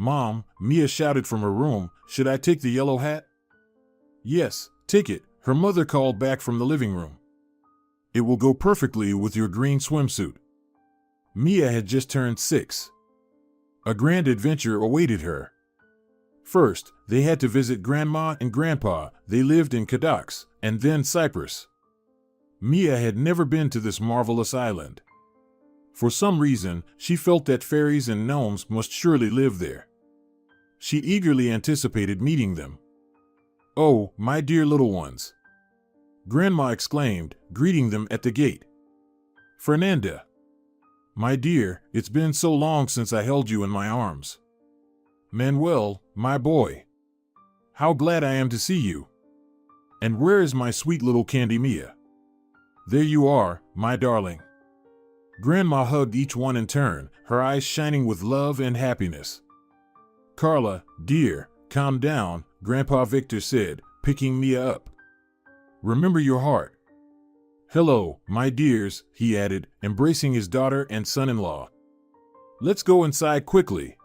Mom, Mia shouted from her room, should I take the yellow hat? Yes, take it, her mother called back from the living room. It will go perfectly with your green swimsuit. Mia had just turned 6. A grand adventure awaited her. First, they had to visit Grandma and Grandpa. They lived in Cadocks, and then Cyprus. Mia had never been to this marvelous island. For some reason, she felt that fairies and gnomes must surely live there. She eagerly anticipated meeting them. "Oh, my dear little ones!" Grandma exclaimed, greeting them at the gate. "Fernanda! My dear, it's been so long since I held you in my arms. Manuel, my boy! How glad I am to see you! And where is my sweet little Candy Mia? There you are, my darling." Grandma hugged each one in turn, her eyes shining with love and happiness. "Carla, dear, calm down," Grandpa Victor said, picking Mia up. "Remember your heart. Hello, my dears," he added, embracing his daughter and son-in-law. "Let's go inside quickly."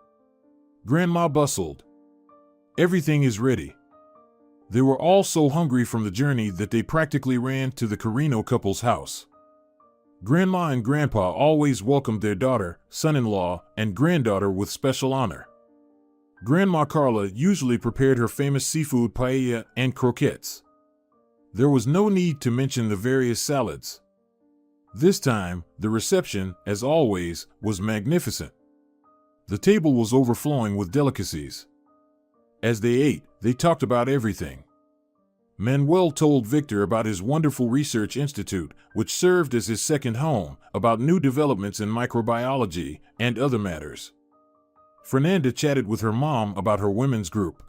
Grandma bustled. "Everything is ready." They were all so hungry from the journey that they practically ran to the Carino couple's house. Grandma and Grandpa always welcomed their daughter, son-in-law, and granddaughter with special honor. Grandma Carla usually prepared her famous seafood paella and croquettes. There was no need to mention the various salads. This time, the reception, as always, was magnificent. The table was overflowing with delicacies. As they ate, they talked about everything. Manuel told Victor about his wonderful research institute, which served as his second home, about new developments in microbiology, and other matters. Fernanda chatted with her mom about her women's group.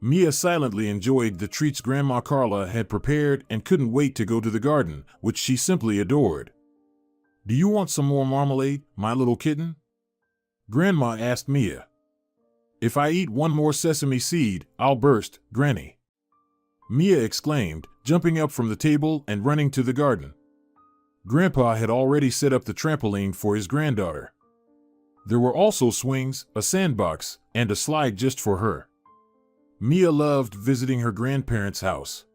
Mia silently enjoyed the treats Grandma Carla had prepared and couldn't wait to go to the garden, which she simply adored. "Do you want some more marmalade, my little kitten?" Grandma asked Mia. "If I eat one more sesame seed, I'll burst, Granny," Mia exclaimed, jumping up from the table and running to the garden. Grandpa had already set up the trampoline for his granddaughter. There were also swings, a sandbox, and a slide just for her. Mia loved visiting her grandparents' house.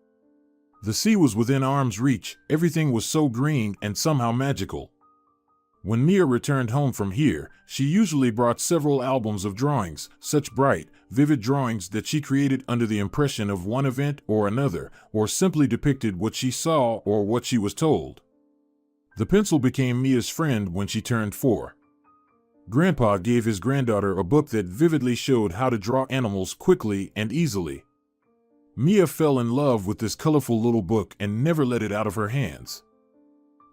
The sea was within arm's reach, everything was so green and somehow magical. When Mia returned home from here, she usually brought several albums of drawings, such bright, vivid drawings that she created under the impression of one event or another, or simply depicted what she saw or what she was told. The pencil became Mia's friend when she turned 4. Grandpa gave his granddaughter a book that vividly showed how to draw animals quickly and easily. Mia fell in love with this colorful little book and never let it out of her hands.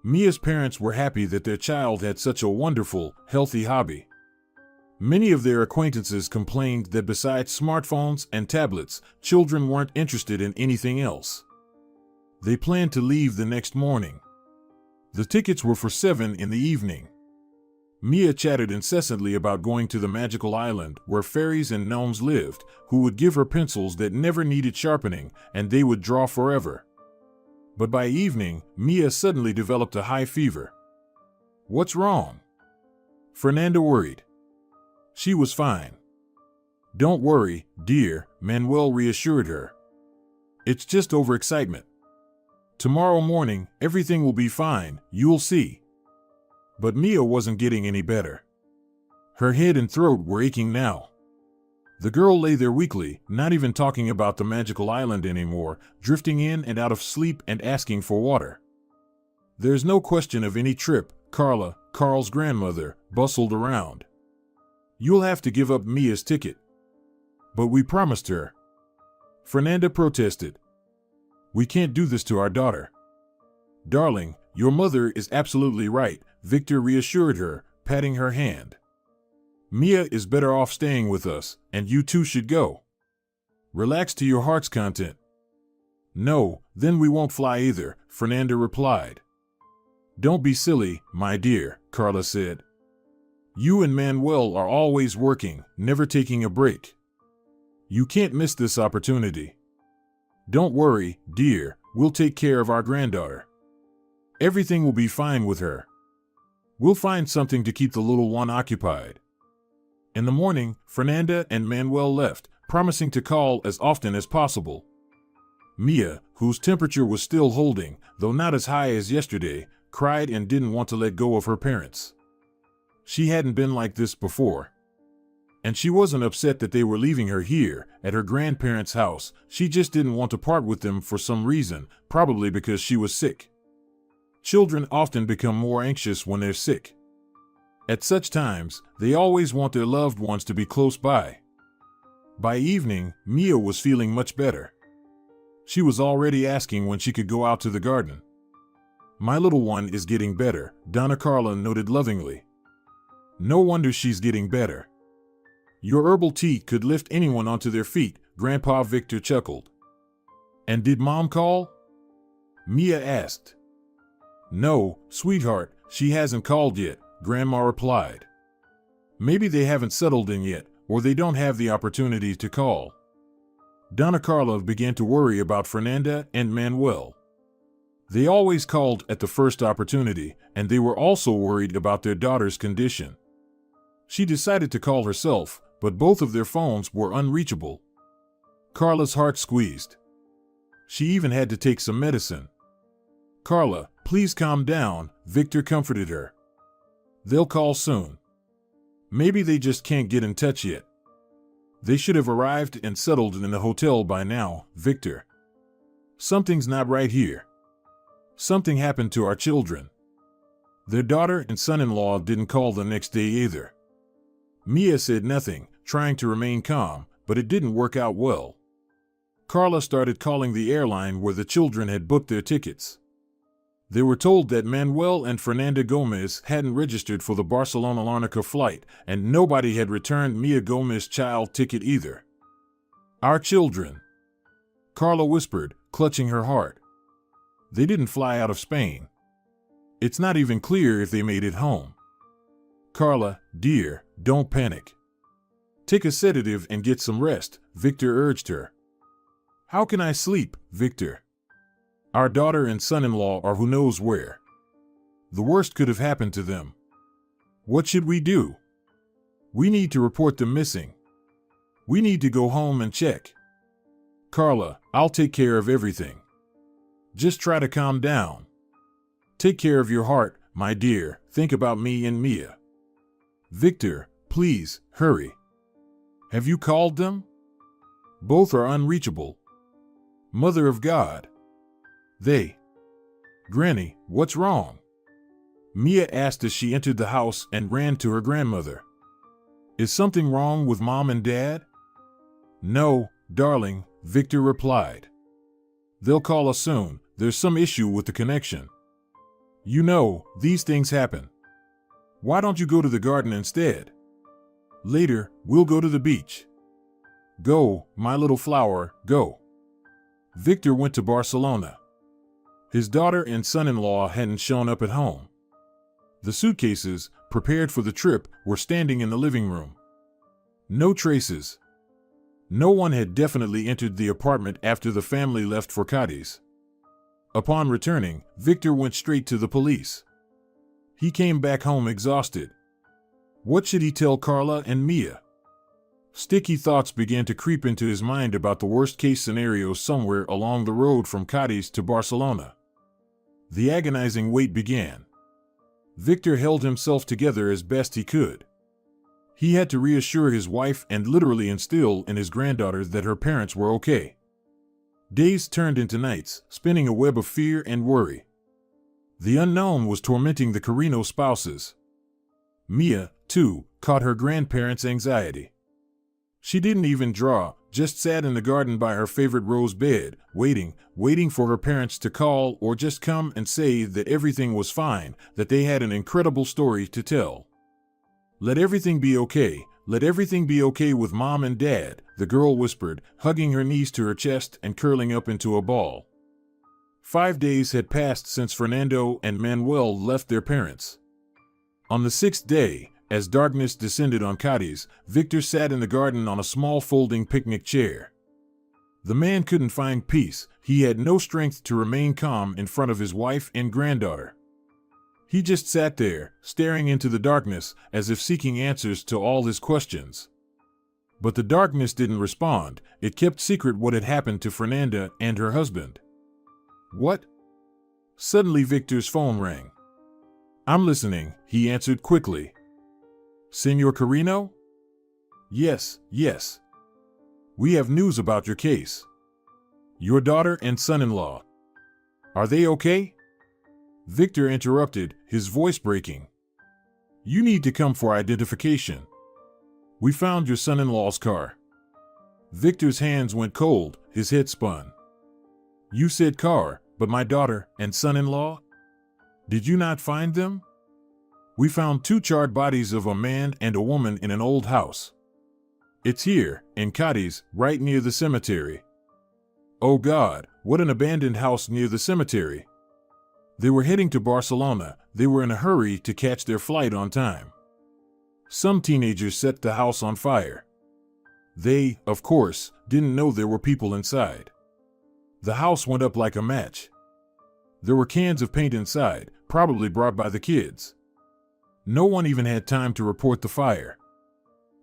Mia's parents were happy that their child had such a wonderful, healthy hobby. Many of their acquaintances complained that besides smartphones and tablets, children weren't interested in anything else. They planned to leave the next morning. The tickets were for 7 in the evening. Mia chatted incessantly about going to the magical island where fairies and gnomes lived, who would give her pencils that never needed sharpening, and they would draw forever. But by evening, Mia suddenly developed a high fever. "What's wrong?" Fernanda worried. She was fine. "Don't worry, dear," Manuel reassured her. "It's just overexcitement. Tomorrow morning, everything will be fine, you'll see." But Mia wasn't getting any better. Her head and throat were aching now. The girl lay there weakly, not even talking about the magical island anymore, drifting in and out of sleep and asking for water. "There's no question of any trip," Carla, Carl's grandmother, bustled around. "You'll have to give up Mia's ticket." "But we promised her." Fernanda protested. "We can't do this to our daughter." "Darling, your mother is absolutely right," Victor reassured her, patting her hand. "Mia is better off staying with us, and you two should go. Relax to your heart's content." "No, then we won't fly either," Fernanda replied. "Don't be silly, my dear," Carla said. "You and Manuel are always working, never taking a break. You can't miss this opportunity. Don't worry, dear, we'll take care of our granddaughter. Everything will be fine with her. We'll find something to keep the little one occupied." In the morning, Fernanda and Manuel left, promising to call as often as possible. Mia, whose temperature was still holding, though not as high as yesterday, cried and didn't want to let go of her parents. She hadn't been like this before. And she wasn't upset that they were leaving her here, at her grandparents' house. She just didn't want to part with them for some reason, probably because she was sick. Children often become more anxious when they're sick. At such times, they always want their loved ones to be close by. By evening, Mia was feeling much better. She was already asking when she could go out to the garden. "My little one is getting better," Donna Carla noted lovingly. "No wonder she's getting better. Your herbal tea could lift anyone onto their feet," Grandpa Victor chuckled. "And did Mom call?" Mia asked. "No, sweetheart, she hasn't called yet," Grandma replied. "Maybe they haven't settled in yet, or they don't have the opportunity to call." Donna Carla began to worry about Fernanda and Manuel. They always called at the first opportunity, and they were also worried about their daughter's condition. She decided to call herself, but both of their phones were unreachable. Carla's heart squeezed. She even had to take some medicine. "Carla, please calm down," Victor comforted her. "They'll call soon. Maybe they just can't get in touch yet. They should have arrived and settled in the hotel by now, Victor. Something's not right here. Something happened to our children." Their daughter and son-in-law didn't call the next day either. Mia said nothing, trying to remain calm, but it didn't work out well. Carla started calling the airline where the children had booked their tickets. They were told that Manuel and Fernanda Gomez hadn't registered for the Barcelona-Larnaca flight, and nobody had returned Mia Gomez's child ticket either. "Our children," Carla whispered, clutching her heart. "They didn't fly out of Spain. It's not even clear if they made it home." "Carla, dear, don't panic. Take a sedative and get some rest," Victor urged her. "How can I sleep, Victor? Our daughter and son-in-law are who knows where. The worst could have happened to them. What should we do? We need to report them missing. We need to go home and check." "Carla, I'll take care of everything. Just try to calm down. Take care of your heart, my dear. Think about me and Mia. Victor, please, hurry. Have you called them? Both are unreachable. Mother of God. Granny, what's wrong?" Mia asked as she entered the house and ran to her grandmother. "Is something wrong with Mom and Dad?" "No, darling," Victor replied. "They'll call us soon. There's some issue with the connection. You know, these things happen. Why don't you go to the garden instead? Later, we'll go to the beach. Go, my little flower, go." Victor went to Barcelona. His daughter and son-in-law hadn't shown up at home. The suitcases, prepared for the trip, were standing in the living room. No traces. No one had definitely entered the apartment after the family left for Cadiz. Upon returning, Victor went straight to the police. He came back home exhausted. What should he tell Carla and Mia? Sticky thoughts began to creep into his mind about the worst-case scenario somewhere along the road from Cadiz to Barcelona. The agonizing wait began. Victor held himself together as best he could. He had to reassure his wife and literally instill in his granddaughter that her parents were okay. Days turned into nights, spinning a web of fear and worry. The unknown was tormenting the Carino spouses. Mia, too, caught her grandparents' anxiety. She didn't even draw, just sat in the garden by her favorite rose bed, waiting for her parents to call or just come and say that everything was fine, that they had an incredible story to tell. "Let everything be okay. Let everything be okay with Mom and Dad," the girl whispered, hugging her knees to her chest and curling up into a ball. 5 days had passed since Fernando and Manuel left their parents. On the 6th day, as darkness descended on Cadiz, Victor sat in the garden on a small folding picnic chair. The man couldn't find peace. He had no strength to remain calm in front of his wife and granddaughter. He just sat there, staring into the darkness, as if seeking answers to all his questions. But the darkness didn't respond. It kept secret what had happened to Fernanda and her husband. What? Suddenly Victor's phone rang. I'm listening, he answered quickly. Senor Carino? Yes. We have news about your case. Your daughter and son-in-law. Are they okay? Victor interrupted, his voice breaking. You need to come for identification. We found your son-in-law's car. Victor's hands went cold, his head spun. You said car, but my daughter and son-in-law? Did you not find them? We found 2 charred bodies of a man and a woman in an old house. It's here, in Cadiz, right near the cemetery. Oh God, what an abandoned house near the cemetery. They were heading to Barcelona. They were in a hurry to catch their flight on time. Some teenagers set the house on fire. They, of course, didn't know there were people inside. The house went up like a match. There were cans of paint inside, probably brought by the kids. No one even had time to report the fire.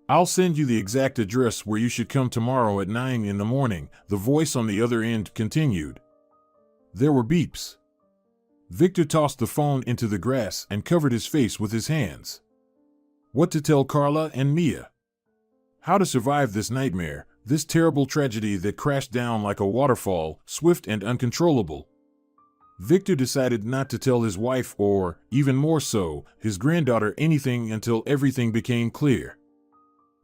I'll send you the exact address where you should come tomorrow at 9 in the morning, the voice on the other end continued. There were beeps. Victor tossed the phone into the grass and covered his face with his hands. What to tell Carla and Mia? How to survive this nightmare, this terrible tragedy that crashed down like a waterfall, swift and uncontrollable. Victor decided not to tell his wife or, even more so, his granddaughter anything until everything became clear.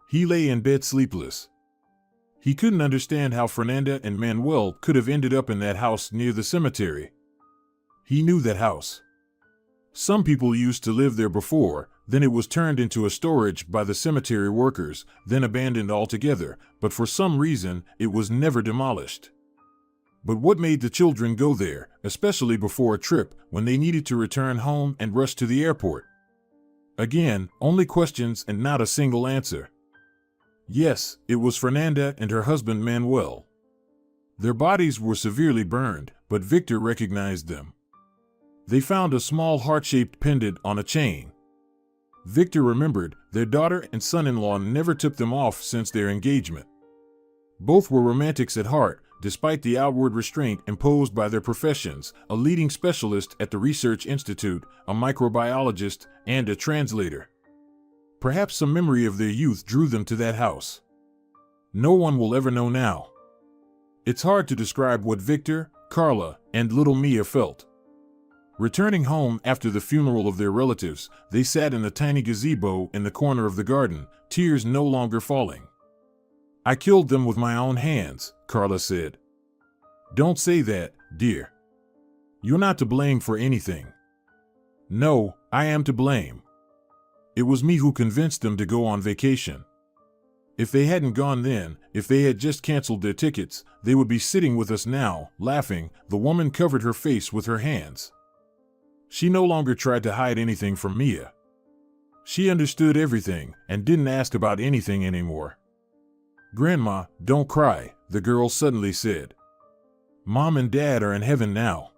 He lay in bed sleepless. He couldn't understand how Fernanda and Manuel could have ended up in that house near the cemetery. He knew that house. Some people used to live there before, then it was turned into a storage by the cemetery workers, then abandoned altogether, but for some reason, it was never demolished. But what made the children go there, especially before a trip, when they needed to return home and rush to the airport? Again, only questions and not a single answer. Yes, it was Fernanda and her husband Manuel. Their bodies were severely burned, but Victor recognized them. They found a small heart-shaped pendant on a chain. Victor remembered their daughter and son-in-law never took them off since their engagement. Both were romantics at heart, despite the outward restraint imposed by their professions, a leading specialist at the Research Institute, a microbiologist, and a translator. Perhaps some memory of their youth drew them to that house. No one will ever know now. It's hard to describe what Victor, Carla, and little Mia felt. Returning home after the funeral of their relatives, they sat in a tiny gazebo in the corner of the garden, tears no longer falling. I killed them with my own hands, Carla said. Don't say that, dear. You're not to blame for anything. No, I am to blame. It was me who convinced them to go on vacation. If they hadn't gone then, if they had just canceled their tickets, they would be sitting with us now, laughing. The woman covered her face with her hands. She no longer tried to hide anything from Mia. She understood everything and didn't ask about anything anymore. Grandma, don't cry, the girl suddenly said. Mom and Dad are in heaven now.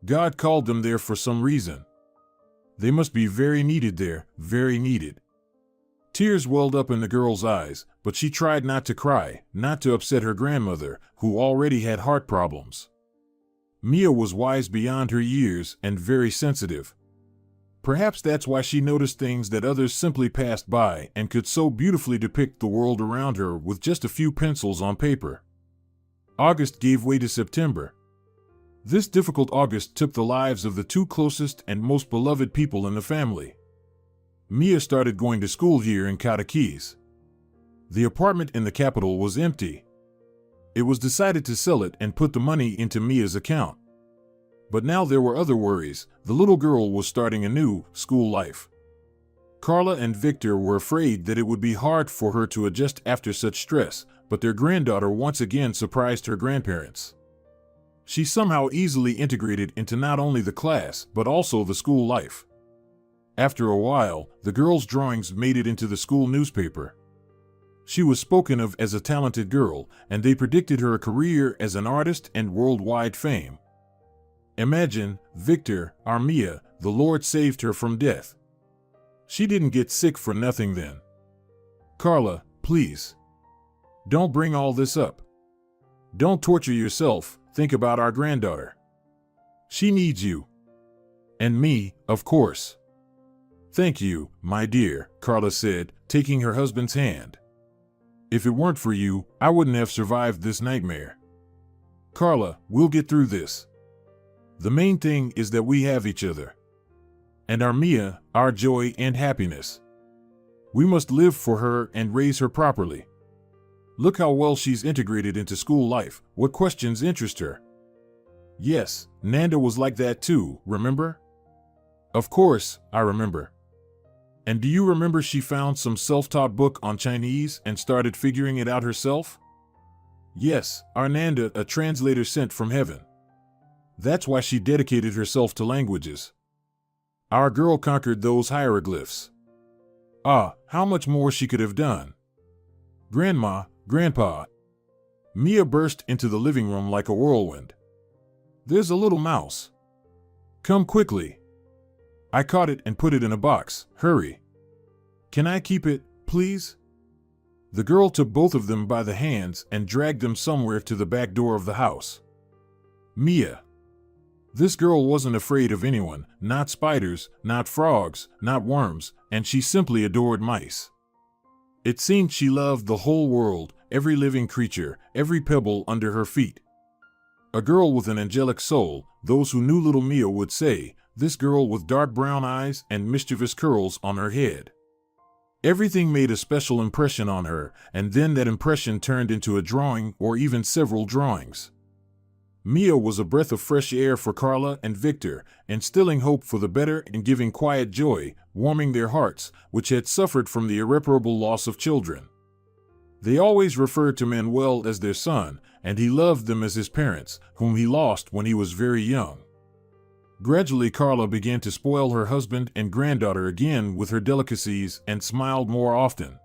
God called them there for some reason. They must be very needed there, very needed. Tears welled up in the girl's eyes, but she tried not to cry, not to upset her grandmother, who already had heart problems. Mia was wise beyond her years and very sensitive. Perhaps that's why she noticed things that others simply passed by and could so beautifully depict the world around her with just a few pencils on paper. August gave way to September. This difficult August took the lives of the 2 closest and most beloved people in the family. Mia started going to school here in Cadiz. The apartment in the capital was empty. It was decided to sell it and put the money into Mia's account. But now there were other worries. The little girl was starting a new school life. Carla and Victor were afraid that it would be hard for her to adjust after such stress, but their granddaughter once again surprised her grandparents. She somehow easily integrated into not only the class, but also the school life. After a while, the girl's drawings made it into the school newspaper. She was spoken of as a talented girl, and they predicted her a career as an artist and worldwide fame. Imagine, Victor, our Mia, the Lord saved her from death. She didn't get sick for nothing then. Carla, please. Don't bring all this up. Don't torture yourself, think about our granddaughter. She needs you. And me, of course. Thank you, my dear, Carla said, taking her husband's hand. If it weren't for you, I wouldn't have survived this nightmare. Carla, we'll get through this. The main thing is that we have each other. And our Mia, our joy and happiness. We must live for her and raise her properly. Look how well she's integrated into school life. What questions interest her? Yes, Nanda was like that too, remember? Of course, I remember. And do you remember she found some self-taught book on Chinese and started figuring it out herself? Yes, our Nanda, a translator sent from heaven. That's why she dedicated herself to languages. Our girl conquered those hieroglyphs. Ah, how much more she could have done. Grandma, Grandpa. Mia burst into the living room like a whirlwind. There's a little mouse. Come quickly. I caught it and put it in a box. Hurry. Can I keep it, please? The girl took both of them by the hands and dragged them somewhere to the back door of the house. Mia. This girl wasn't afraid of anyone, not spiders, not frogs, not worms, and she simply adored mice. It seemed she loved the whole world, every living creature, every pebble under her feet. A girl with an angelic soul, those who knew little Mia would say, this girl with dark brown eyes and mischievous curls on her head. Everything made a special impression on her, and then that impression turned into a drawing or even several drawings. Mia was a breath of fresh air for Carla and Victor, instilling hope for the better and giving quiet joy, warming their hearts, which had suffered from the irreparable loss of children. They always referred to Manuel as their son, and he loved them as his parents, whom he lost when he was very young. Gradually Carla began to spoil her husband and granddaughter again with her delicacies and smiled more often.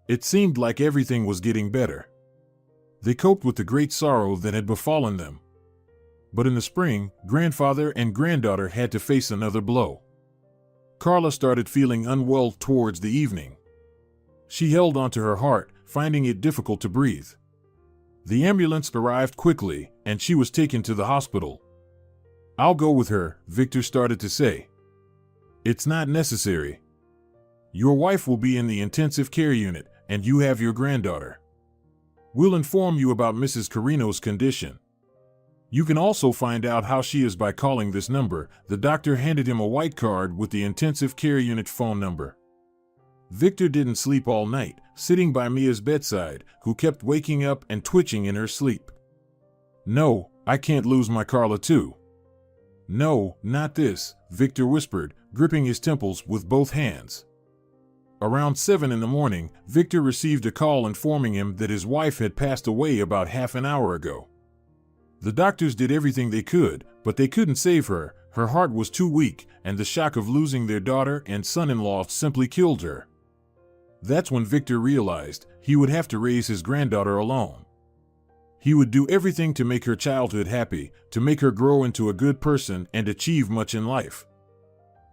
It seemed like everything was getting better. They coped with the great sorrow that had befallen them. But in the spring, grandfather and granddaughter had to face another blow. Carla started feeling unwell towards the evening. She held onto her heart, finding it difficult to breathe. The ambulance arrived quickly, and she was taken to the hospital. I'll go with her, Victor started to say. It's not necessary. Your wife will be in the intensive care unit, and you have your granddaughter. We'll inform you about Mrs. Carino's condition. You can also find out how she is by calling this number. The doctor handed him a white card with the intensive care unit phone number. Victor didn't sleep all night, sitting by Mia's bedside, who kept waking up and twitching in her sleep. No, I can't lose my Carla too. No, not this, Victor whispered, gripping his temples with both hands. Around 7 in the morning, Victor received a call informing him that his wife had passed away about half an hour ago. The doctors did everything they could, but they couldn't save her. Her heart was too weak, and the shock of losing their daughter and son-in-law simply killed her. That's when Victor realized he would have to raise his granddaughter alone. He would do everything to make her childhood happy, to make her grow into a good person and achieve much in life.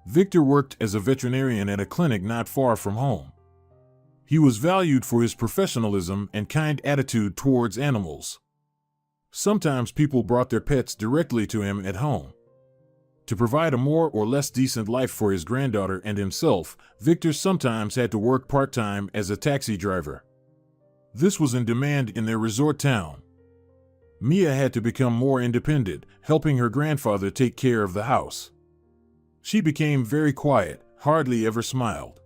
Victor worked as a veterinarian at a clinic not far from home. He was valued for his professionalism and kind attitude towards animals. Sometimes people brought their pets directly to him at home. To provide a more or less decent life for his granddaughter and himself, Victor sometimes had to work part-time as a taxi driver. This was in demand in their resort town. Mia had to become more independent, helping her grandfather take care of the house. She became very quiet, hardly ever smiled.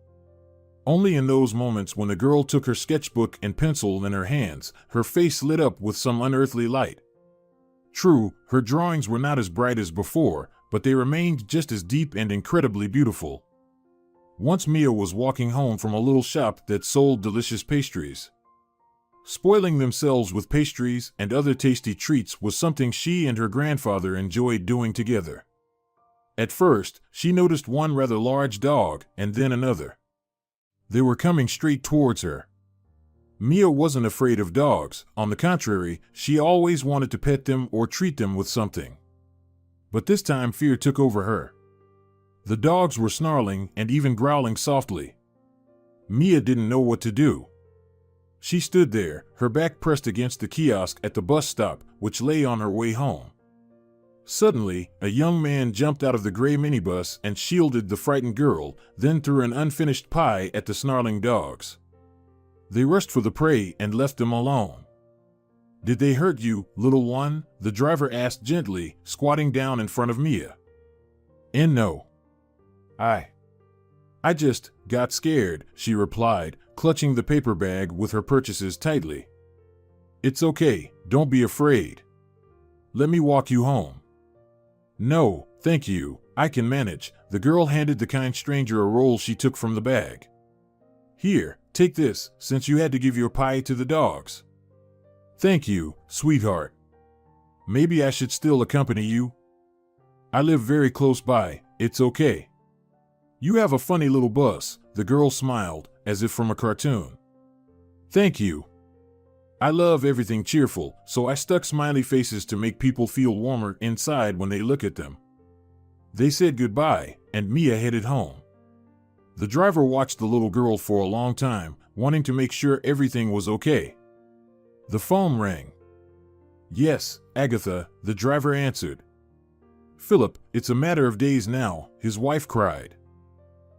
Only in those moments when the girl took her sketchbook and pencil in her hands, her face lit up with some unearthly light. True, her drawings were not as bright as before, but they remained just as deep and incredibly beautiful. Once Mia was walking home from a little shop that sold delicious pastries. Spoiling themselves with pastries and other tasty treats was something she and her grandfather enjoyed doing together. At first, she noticed one rather large dog, and then another. They were coming straight towards her. Mia wasn't afraid of dogs. On the contrary, she always wanted to pet them or treat them with something. But this time fear took over her. The dogs were snarling and even growling softly. Mia didn't know what to do. She stood there, her back pressed against the kiosk at the bus stop, which lay on her way home. Suddenly, a young man jumped out of the gray minibus and shielded the frightened girl, then threw an unfinished pie at the snarling dogs. They rushed for the prey and left them alone. "Did they hurt you, little one?" the driver asked gently, squatting down in front of Mia. "No. I just got scared," she replied, clutching the paper bag with her purchases tightly. "It's okay, don't be afraid. Let me walk you home." "No, thank you, I can manage." The girl handed the kind stranger a roll she took from the bag. "Here, take this, since you had to give your pie to the dogs." "Thank you, sweetheart. Maybe I should still accompany you? I live very close by, it's okay." "You have a funny little bus," the girl smiled, as if from a cartoon. "Thank you. I love everything cheerful, so I stuck smiley faces to make people feel warmer inside when they look at them." They said goodbye, and Mia headed home. The driver watched the little girl for a long time, wanting to make sure everything was okay. The phone rang. "Yes, Agatha," the driver answered. "Philip, it's a matter of days now," his wife cried.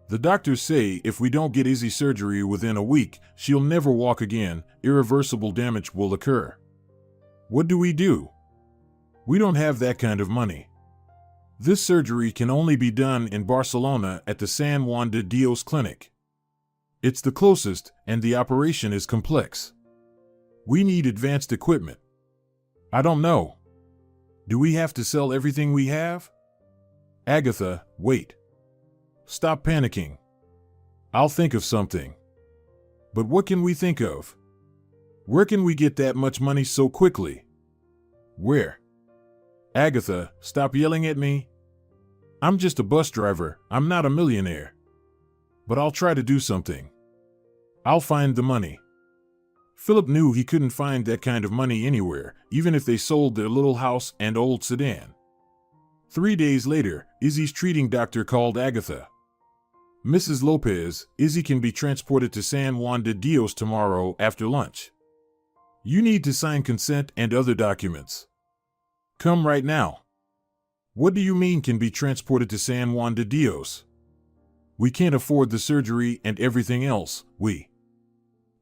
"The doctors say if we don't get Izzy surgery within a week, she'll never walk again, irreversible damage will occur. What do we do? We don't have that kind of money. This surgery can only be done in Barcelona at the San Juan de Dios clinic. It's the closest, and the operation is complex. We need advanced equipment. I don't know. Do we have to sell everything we have?" "Agatha, wait. Stop panicking. I'll think of something." "But what can we think of? Where can we get that much money so quickly?" "Where?" "Agatha, stop yelling at me. I'm just a bus driver, I'm not a millionaire. But I'll try to do something. I'll find the money." Philip knew he couldn't find that kind of money anywhere, even if they sold their little house and old sedan. 3 days later, Izzy's treating doctor called Agatha. "Mrs. Lopez, Izzy can be transported to San Juan de Dios tomorrow after lunch. You need to sign consent and other documents. Come right now." "What do you mean can be transported to San Juan de Dios? We can't afford the surgery and everything else,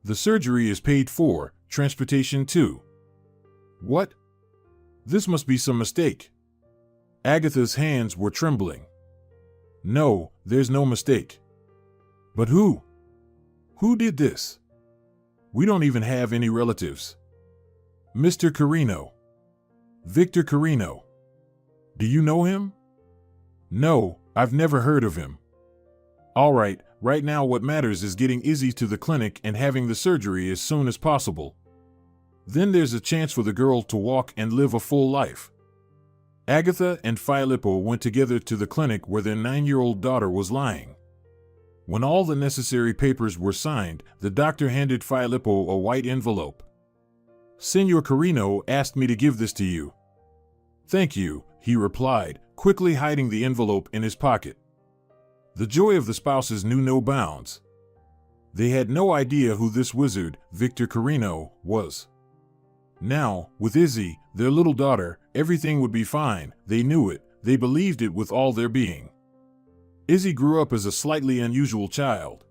The surgery is paid for, transportation too." "What? This must be some mistake." Agatha's hands were trembling. "No, there's no mistake." "But who? Who did this? We don't even have any relatives." "Mr. Carino. Victor Carino. Do you know him?" "No, I've never heard of him." "All right, right now what matters is getting Izzy to the clinic and having the surgery as soon as possible. Then there's a chance for the girl to walk and live a full life." Agatha and Filippo went together to the clinic where their 9-year-old daughter was lying. When all the necessary papers were signed, the doctor handed Filippo a white envelope. "Senor Carino asked me to give this to you." "Thank you," he replied, quickly hiding the envelope in his pocket. The joy of the spouses knew no bounds. They had no idea who this wizard, Victor Carino, was. Now, with Izzy, their little daughter, everything would be fine. They knew it, they believed it with all their being. Izzy grew up as a slightly unusual child.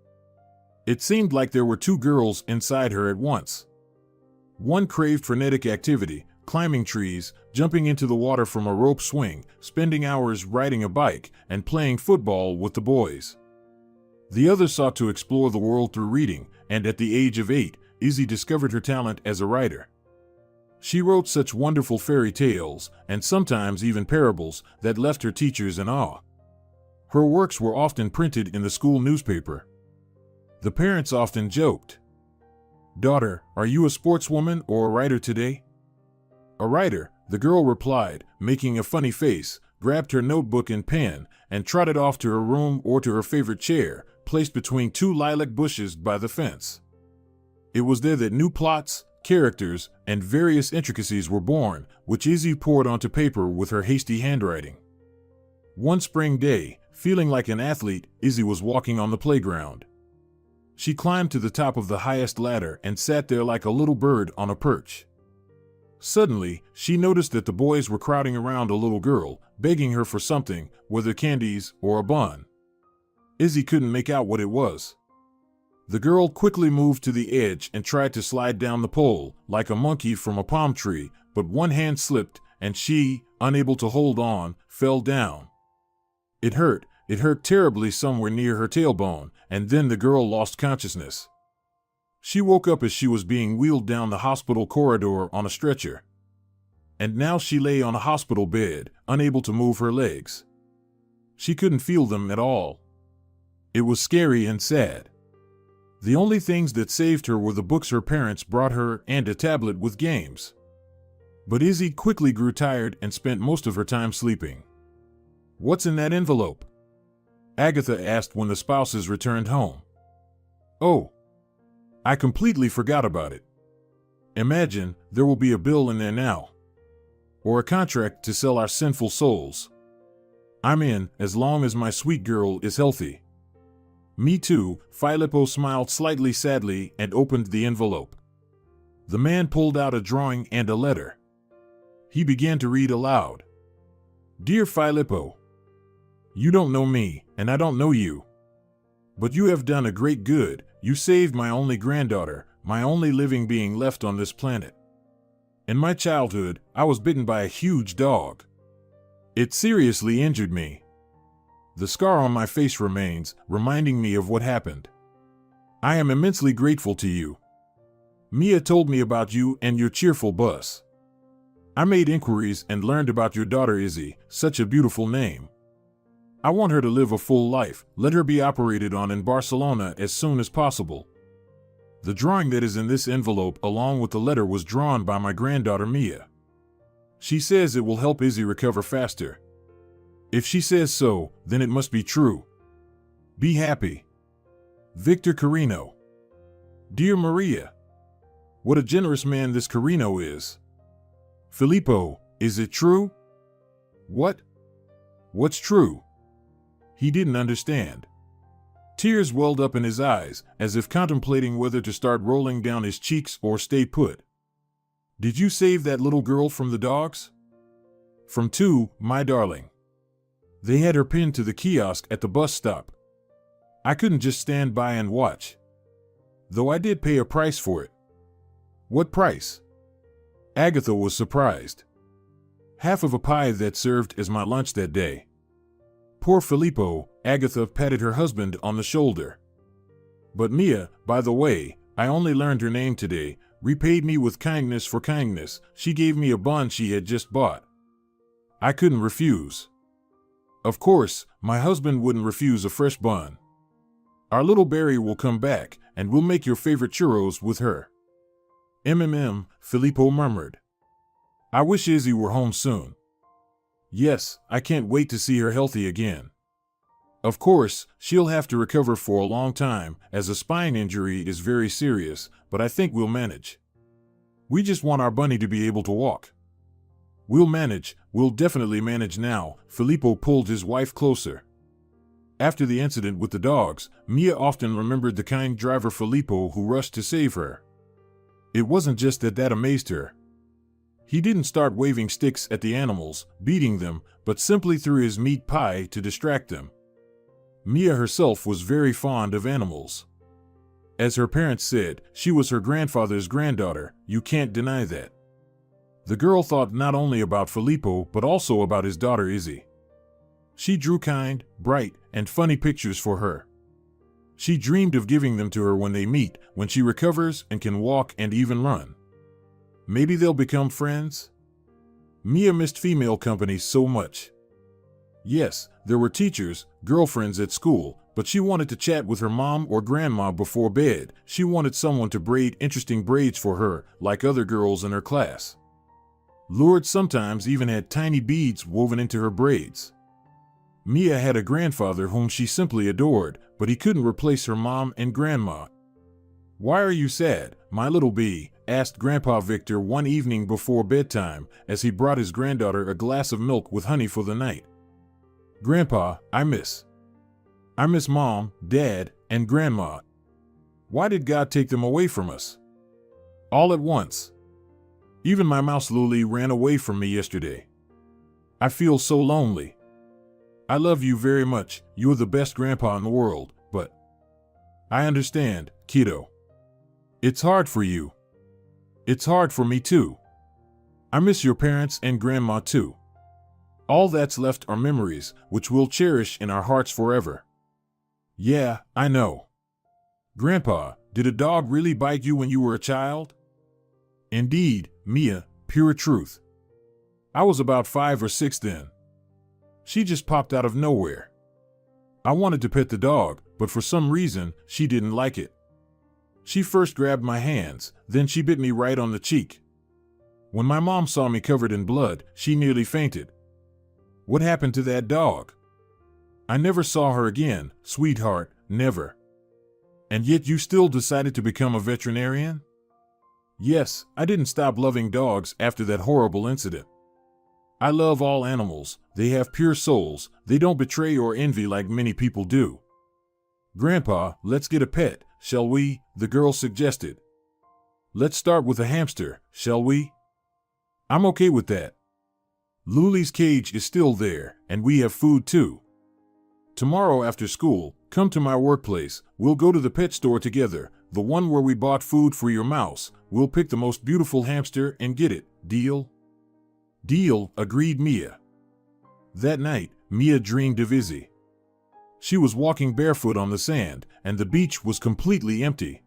It seemed like there were 2 girls inside her at once. One craved frenetic activity, climbing trees, jumping into the water from a rope swing, spending hours riding a bike, and playing football with the boys. The other sought to explore the world through reading, and at the age of 8, Izzy discovered her talent as a writer. She wrote such wonderful fairy tales, and sometimes even parables, that left her teachers in awe. Her works were often printed in the school newspaper. The parents often joked, "Daughter, are you a sportswoman or a writer today?" "A writer," the girl replied, making a funny face, grabbed her notebook and pen, and trotted off to her room or to her favorite chair, placed between 2 lilac bushes by the fence. It was there that new plots, characters, and various intricacies were born, which Izzy poured onto paper with her hasty handwriting. One spring day, feeling like an athlete, Izzy was walking on the playground. She climbed to the top of the highest ladder and sat there like a little bird on a perch. Suddenly, she noticed that the boys were crowding around a little girl, begging her for something, whether candies or a bun. Izzy couldn't make out what it was. The girl quickly moved to the edge and tried to slide down the pole, like a monkey from a palm tree, but one hand slipped, and she, unable to hold on, fell down. It hurt terribly somewhere near her tailbone, and then the girl lost consciousness. She woke up as she was being wheeled down the hospital corridor on a stretcher. And now she lay on a hospital bed, unable to move her legs. She couldn't feel them at all. It was scary and sad. The only things that saved her were the books her parents brought her and a tablet with games. But Izzy quickly grew tired and spent most of her time sleeping. "What's in that envelope?" Agatha asked when the spouses returned home. "Oh, I completely forgot about it. Imagine, there will be a bill in there now. Or a contract to sell our sinful souls. I'm in, as long as my sweet girl is healthy." "Me too," Filippo smiled slightly sadly and opened the envelope. The man pulled out a drawing and a letter. He began to read aloud. "Dear Filippo, you don't know me, and I don't know you. But you have done a great good. You saved my only granddaughter, my only living being left on this planet. In my childhood, I was bitten by a huge dog. It seriously injured me. The scar on my face remains, reminding me of what happened. I am immensely grateful to you. Mia told me about you and your cheerful bus. I made inquiries and learned about your daughter Izzy, such a beautiful name. I want her to live a full life. Let her be operated on in Barcelona as soon as possible." The drawing that is in this envelope along with the letter was drawn by my granddaughter Mia. She says it will help Izzy recover faster. If she says so, then it must be true. Be happy. Victor Carino. Dear Maria. What a generous man this Carino is. Filippo, is it true? What? What's true? He didn't understand. Tears welled up in his eyes, as if contemplating whether to start rolling down his cheeks or stay put. Did you save that little girl from the dogs? From two, my darling. They had her pinned to the kiosk at the bus stop. I couldn't just stand by and watch. Though I did pay a price for it. What price? Agatha was surprised. Half of a pie that served as my lunch that day. Poor Filippo, Agatha patted her husband on the shoulder. But Mia, by the way, I only learned her name today, repaid me with kindness for kindness. She gave me a bun she had just bought. I couldn't refuse. Of course, my husband wouldn't refuse a fresh bun. Our little Barry will come back, and we'll make your favorite churros with her. Filippo murmured. I wish Izzy were home soon. Yes, I can't wait to see her healthy again. Of course, she'll have to recover for a long time, as a spine injury is very serious, but I think we'll manage. We just want our bunny to be able to walk. We'll definitely manage now. Filippo pulled his wife closer. After the incident with the dogs, Mia often remembered the kind driver Filippo who rushed to save her. It wasn't just that amazed her. He didn't start waving sticks at the animals, beating them, but simply threw his meat pie to distract them. Mia herself was very fond of animals. As her parents said, she was her grandfather's granddaughter. You can't deny that. The girl thought not only about Filippo but also about his daughter Izzy. She drew kind, bright, and funny pictures for her. She dreamed of giving them to her when they meet, when she recovers and can walk and even run. Maybe they'll become friends? Mia missed female company so much. Yes, there were teachers, girlfriends at school, but she wanted to chat with her mom or grandma before bed. She wanted someone to braid interesting braids for her, like other girls in her class. Lourdes sometimes even had tiny beads woven into her braids. Mia had a grandfather whom she simply adored, but he couldn't replace her mom and grandma. Why are you sad, my little bee? Asked Grandpa Victor one evening before bedtime, as he brought his granddaughter a glass of milk with honey for the night. Grandpa, I miss Mom, Dad, and Grandma. Why did God take them away from us? All at once. Even my mouse Luli ran away from me yesterday. I feel so lonely. I love you very much. You're the best grandpa in the world, but I understand, kiddo. It's hard for you. It's hard for me too. I miss your parents and grandma too. All that's left are memories, which we'll cherish in our hearts forever. Yeah, I know. Grandpa, did a dog really bite you when you were a child? Indeed, Mia, pure truth. I was about 5 or 6 then. She just popped out of nowhere. I wanted to pet the dog, but for some reason, she didn't like it. She first grabbed my hands, then she bit me right on the cheek. When my mom saw me covered in blood, she nearly fainted. What happened to that dog? I never saw her again, sweetheart, never. And yet you still decided to become a veterinarian? Yes, I didn't stop loving dogs after that horrible incident. I love all animals. They have pure souls. They don't betray or envy like many people do. Grandpa, let's get a pet, shall we? The girl suggested. Let's start with a hamster, shall we? I'm okay with that. Luli's cage is still there, and we have food too. Tomorrow after school, come to my workplace. We'll go to the pet store together, the one where we bought food for your mouse. We'll pick the most beautiful hamster and get it. Deal? Deal, agreed Mia. That night, Mia dreamed of Izzy. She was walking barefoot on the sand, and the beach was completely empty.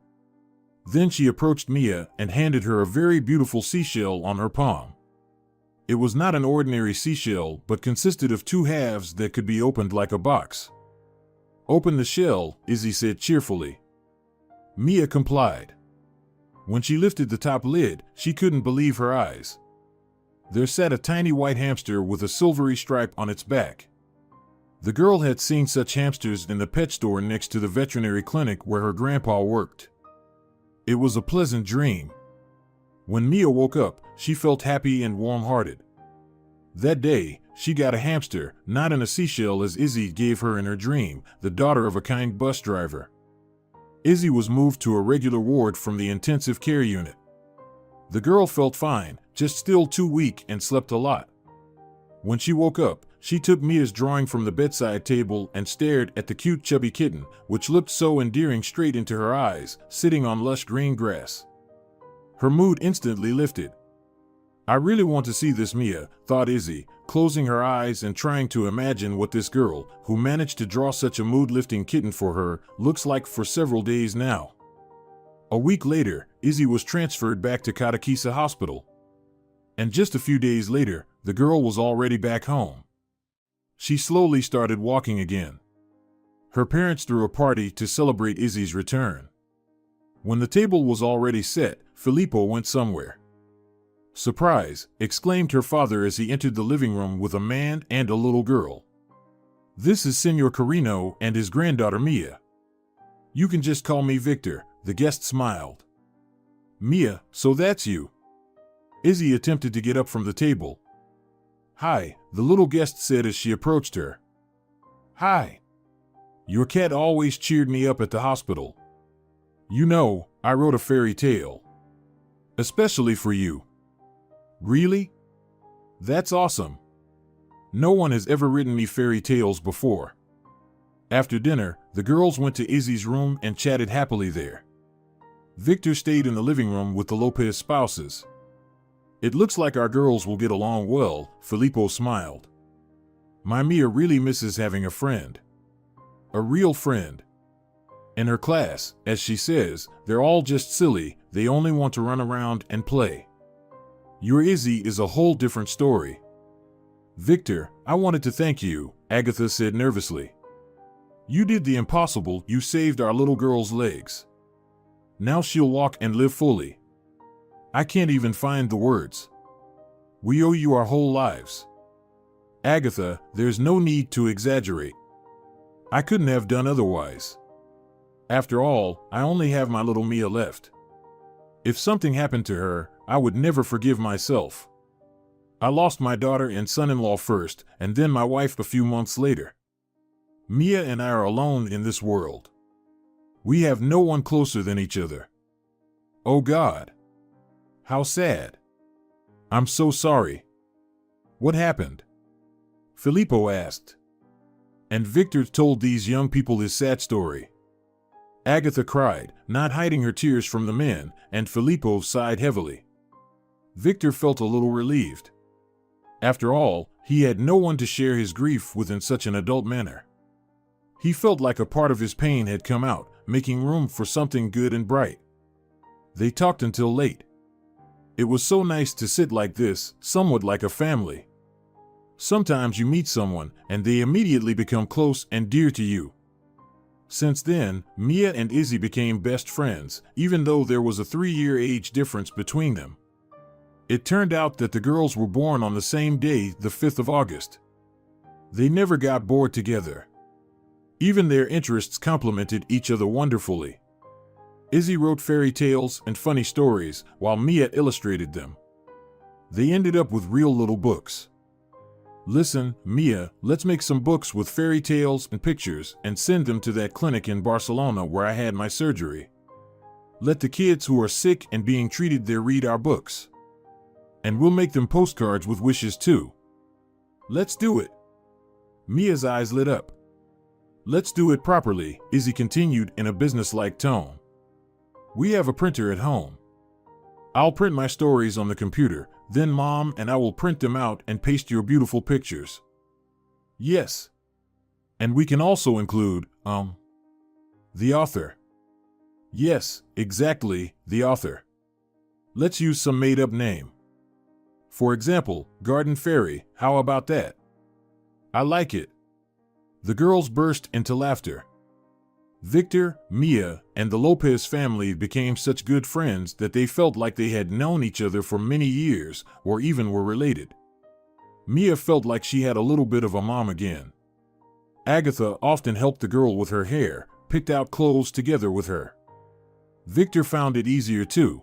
Then she approached Mia and handed her a very beautiful seashell on her palm. It was not an ordinary seashell, but consisted of 2 halves that could be opened like a box. Open the shell, Izzy said cheerfully. Mia complied. When she lifted the top lid, she couldn't believe her eyes. There sat a tiny white hamster with a silvery stripe on its back. The girl had seen such hamsters in the pet store next to the veterinary clinic where her grandpa worked. It was a pleasant dream. When Mia woke up, she felt happy and warm-hearted. That day, she got a hamster, not in a seashell as Izzy gave her in her dream, the daughter of a kind bus driver. Izzy was moved to a regular ward from the intensive care unit. The girl felt fine, just still too weak and slept a lot. When she woke up, she took Mia's drawing from the bedside table and stared at the cute chubby kitten, which looked so endearing straight into her eyes, sitting on lush green grass. Her mood instantly lifted. I really want to see this Mia, thought Izzy, closing her eyes and trying to imagine what this girl, who managed to draw such a mood-lifting kitten for her, looks like for several days now. A week later, Izzy was transferred back to Katakisa Hospital. And just a few days later, the girl was already back home. She slowly started walking again. Her parents threw a party to celebrate Izzy's return. When the table was already set, Filippo went somewhere. Surprise! Exclaimed her father as he entered the living room with a man and a little girl. This is Senor Carino and his granddaughter Mia. You can just call me Victor, the guest smiled. Mia, so that's you. Izzy attempted to get up from the table. Hi, the little guest said as she approached her. Hi. Your cat always cheered me up at the hospital. You know, I wrote a fairy tale. Especially for you. Really? That's awesome. No one has ever written me fairy tales before. After dinner, the girls went to Izzy's room and chatted happily there. Victor stayed in the living room with the Lopez spouses. It looks like our girls will get along well, Filippo smiled. My Mia really misses having a friend. A real friend. In her class, as she says, they're all just silly, they only want to run around and play. Your Izzy is a whole different story. Victor, I wanted to thank you, Agatha said nervously. You did the impossible, you saved our little girl's legs. Now she'll walk and live fully. I can't even find the words. We owe you our whole lives. Agatha, there's no need to exaggerate. I couldn't have done otherwise. After all, I only have my little Mia left. If something happened to her, I would never forgive myself. I lost my daughter and son-in-law first, and then my wife a few months later. Mia and I are alone in this world. We have no one closer than each other. Oh God. How sad. I'm so sorry. What happened? Filippo asked. And Victor told these young people his sad story. Agatha cried, not hiding her tears from the men, and Filippo sighed heavily. Victor felt a little relieved. After all, he had no one to share his grief with in such an adult manner. He felt like a part of his pain had come out, making room for something good and bright. They talked until late. It was so nice to sit like this, somewhat like a family. Sometimes you meet someone, and they immediately become close and dear to you. Since then, Mia and Izzy became best friends, even though there was a 3-year age difference between them. It turned out that the girls were born on the same day, the 5th of August. They never got bored together. Even their interests complemented each other wonderfully. Izzy wrote fairy tales and funny stories, while Mia illustrated them. They ended up with real little books. Listen, Mia, let's make some books with fairy tales and pictures and send them to that clinic in Barcelona where I had my surgery. Let the kids who are sick and being treated there read our books. And we'll make them postcards with wishes too. Let's do it. Mia's eyes lit up. Let's do it properly, Izzy continued in a businesslike tone. We have a printer at home. I'll print my stories on the computer, then Mom and I will print them out and paste your beautiful pictures. Yes. And we can also include, the author. Yes, exactly, the author. Let's use some made-up name. For example, Garden Fairy, how about that? I like it. The girls burst into laughter. Victor, Mia, and the Lopez family became such good friends that they felt like they had known each other for many years, or even were related. Mia felt like she had a little bit of a mom again. Agatha often helped the girl with her hair, picked out clothes together with her. Victor found it easier too.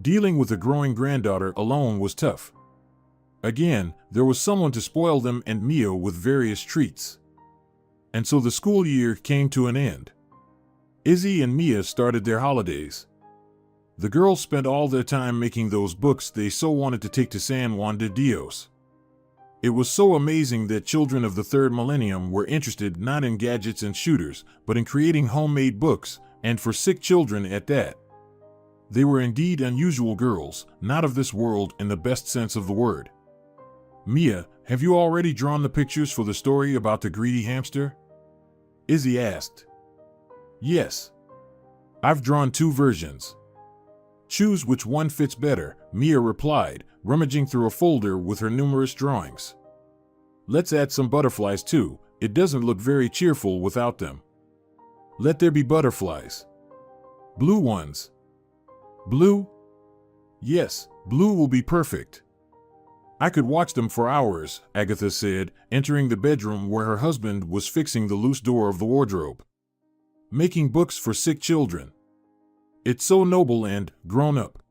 Dealing with a growing granddaughter alone was tough. Again, there was someone to spoil them and Mia with various treats. And so the school year came to an end. Izzy and Mia started their holidays. The girls spent all their time making those books they so wanted to take to San Juan de Dios. It was so amazing that children of the third millennium were interested not in gadgets and shooters, but in creating homemade books, and for sick children at that. They were indeed unusual girls, not of this world in the best sense of the word. Mia, have you already drawn the pictures for the story about the greedy hamster? Izzy asked. Yes. I've drawn 2 versions. Choose which one fits better, Mia replied, rummaging through a folder with her numerous drawings. Let's add some butterflies too, it doesn't look very cheerful without them. Let there be butterflies. Blue ones. Blue? Yes, blue will be perfect. I could watch them for hours, Agatha said, entering the bedroom where her husband was fixing the loose door of the wardrobe. Making books for sick children. It's so noble and grown up.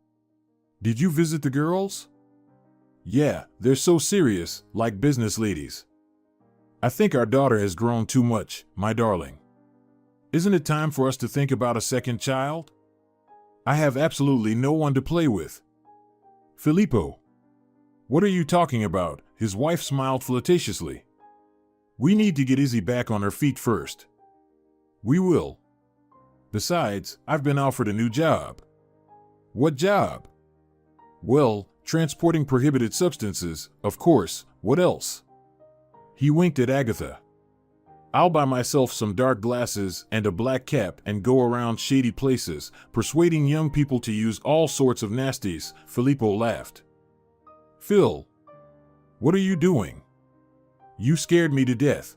Did you visit the girls? Yeah, they're so serious, like business ladies. I think our daughter has grown too much, my darling. Isn't it time for us to think about a second child? I have absolutely no one to play with. Filippo. What are you talking about? His wife smiled flirtatiously. We need to get Izzy back on her feet first. We will. Besides, I've been offered a new job. What job? Well, transporting prohibited substances, of course, what else? He winked at Agatha. I'll buy myself some dark glasses and a black cap and go around shady places, persuading young people to use all sorts of nasties, Filippo laughed. Phil, what are you doing? You scared me to death.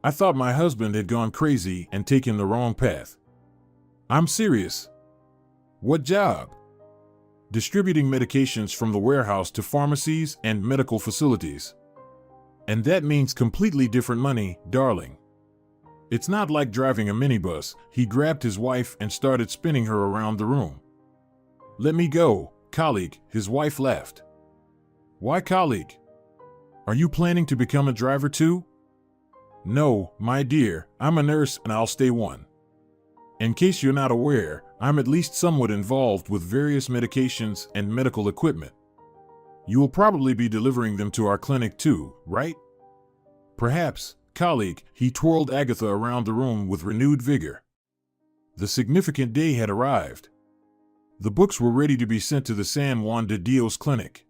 I thought my husband had gone crazy and taken the wrong path. I'm serious. What job? Distributing medications from the warehouse to pharmacies and medical facilities. And that means completely different money, darling. It's not like driving a minibus. He grabbed his wife and started spinning her around the room. Let me go, colleague, his wife laughed. Why colleague? Are you planning to become a driver too? No, my dear, I'm a nurse and I'll stay one. In case you're not aware, I'm at least somewhat involved with various medications and medical equipment. You will probably be delivering them to our clinic too, right? Perhaps, colleague. He twirled Agatha around the room with renewed vigor. The significant day had arrived. The books were ready to be sent to the San Juan de Dios clinic.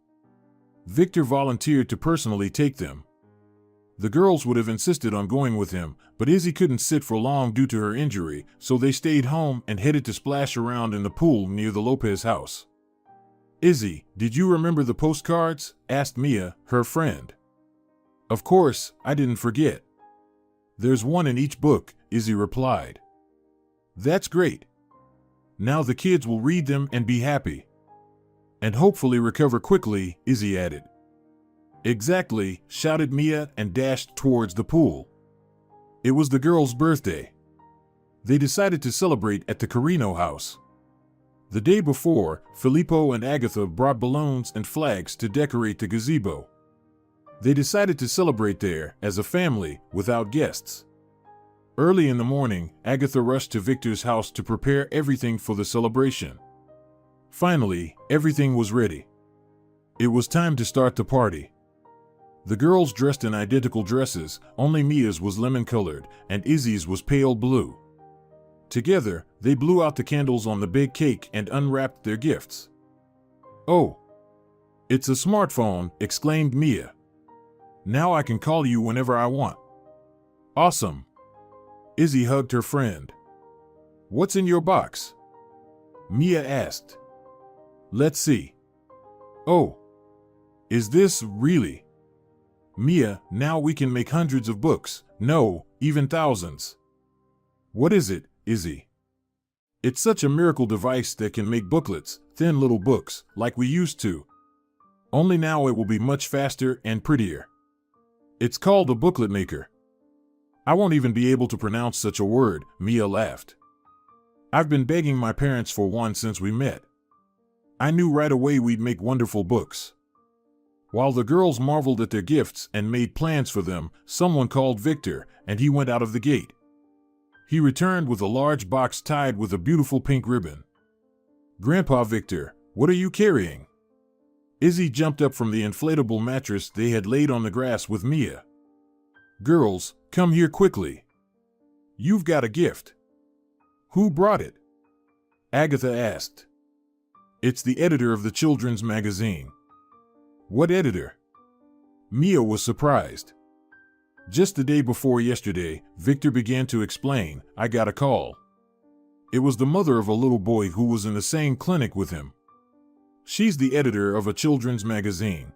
Victor volunteered to personally take them. The girls would have insisted on going with him, but Izzy couldn't sit for long due to her injury, so they stayed home and headed to splash around in the pool near the Lopez house. Izzy, did you remember the postcards? Asked Mia, her friend. Of course, I didn't forget. There's one in each book, Izzy replied. That's great. Now the kids will read them and be happy. And hopefully recover quickly, Izzy added. Exactly, shouted Mia and dashed towards the pool. It was the girls' birthday. They decided to celebrate at the Carino house. The day before, Filippo and Agatha brought balloons and flags to decorate the gazebo. They decided to celebrate there, as a family, without guests. Early in the morning, Agatha rushed to Victor's house to prepare everything for the celebration. Finally, everything was ready. It was time to start the party. The girls dressed in identical dresses, only Mia's was lemon-colored, and Izzy's was pale blue. Together, they blew out the candles on the big cake and unwrapped their gifts. Oh! It's a smartphone, exclaimed Mia. Now I can call you whenever I want. Awesome! Izzy hugged her friend. What's in your box? Mia asked. Let's see. Oh! Is this really? Mia, now we can make hundreds of books, no, even thousands. What is it, Izzy? It's such a miracle device that can make booklets, thin little books, like we used to. Only now it will be much faster and prettier. It's called a booklet maker. I won't even be able to pronounce such a word, Mia laughed. I've been begging my parents for one since we met. I knew right away we'd make wonderful books. While the girls marveled at their gifts and made plans for them, someone called Victor, and he went out of the gate. He returned with a large box tied with a beautiful pink ribbon. Grandpa Victor, what are you carrying? Izzy jumped up from the inflatable mattress they had laid on the grass with Mia. Girls, come here quickly. You've got a gift. Who brought it? Agatha asked. It's the editor of the children's magazine. What editor? Mia was surprised. Just the day before yesterday, Victor began to explain, I got a call. It was the mother of a little boy who was in the same clinic with him. She's the editor of a children's magazine.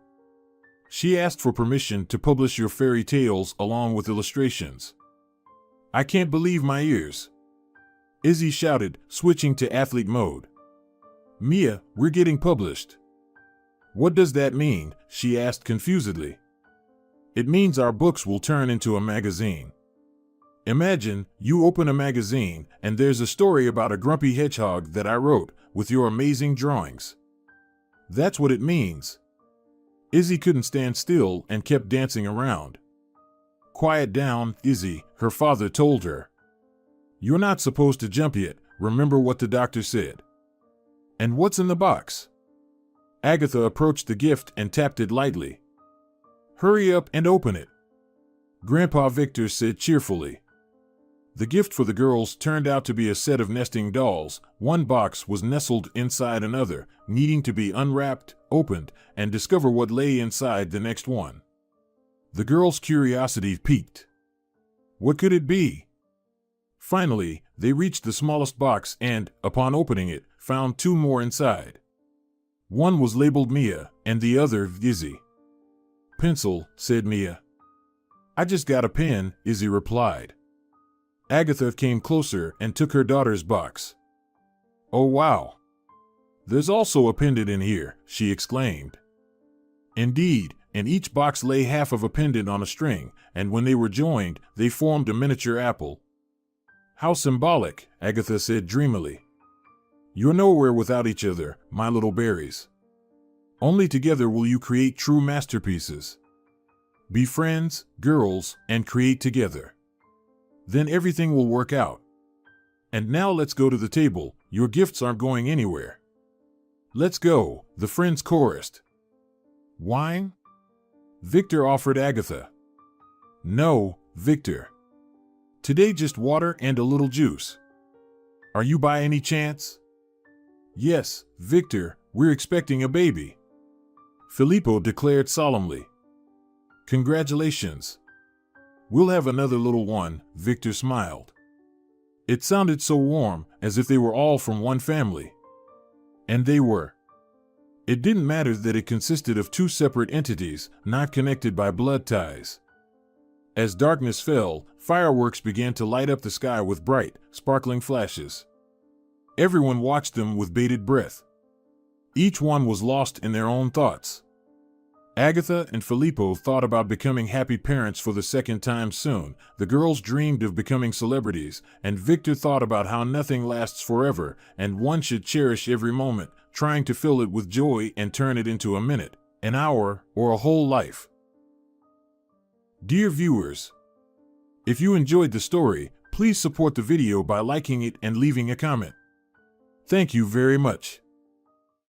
She asked for permission to publish your fairy tales along with illustrations. I can't believe my ears. Izzy shouted, switching to athlete mode. Mia, we're getting published. What does that mean? She asked confusedly. It means our books will turn into a magazine. Imagine, you open a magazine, and there's a story about a grumpy hedgehog that I wrote, with your amazing drawings. That's what it means. Izzy couldn't stand still and kept dancing around. Quiet down, Izzy, her father told her. You're not supposed to jump yet, remember what the doctor said. And what's in the box? Agatha approached the gift and tapped it lightly. Hurry up and open it, Grandpa Victor said cheerfully. The gift for the girls turned out to be a set of nesting dolls. One box was nestled inside another, needing to be unwrapped, opened, and discover what lay inside the next one. The girls' curiosity piqued. What could it be? Finally, they reached the smallest box and, upon opening it, found two more inside. One was labeled Mia, and the other Izzy. Pencil, said Mia. I just got a pen, Izzy replied. Agatha came closer and took her daughter's box. Oh wow! There's also a pendant in here, she exclaimed. Indeed, in each box lay half of a pendant on a string, and when they were joined, they formed a miniature apple. How symbolic, Agatha said dreamily. You're nowhere without each other, my little berries. Only together will you create true masterpieces. Be friends, girls, and create together. Then everything will work out. And now let's go to the table. Your gifts aren't going anywhere. Let's go, the friends chorused. Wine? Victor offered Agatha. No, Victor. Today just water and a little juice. Are you by any chance? Yes, Victor, we're expecting a baby. Filippo declared solemnly. Congratulations. We'll have another little one, Victor smiled. It sounded so warm, as if they were all from one family. And they were. It didn't matter that it consisted of two separate entities, not connected by blood ties. As darkness fell, fireworks began to light up the sky with bright, sparkling flashes. Everyone watched them with bated breath. Each one was lost in their own thoughts. Agatha and Filippo thought about becoming happy parents for the second time soon. The girls dreamed of becoming celebrities, and Victor thought about how nothing lasts forever, and one should cherish every moment, trying to fill it with joy and turn it into a minute, an hour, or a whole life. Dear viewers, if you enjoyed the story, please support the video by liking it and leaving a comment. Thank you very much.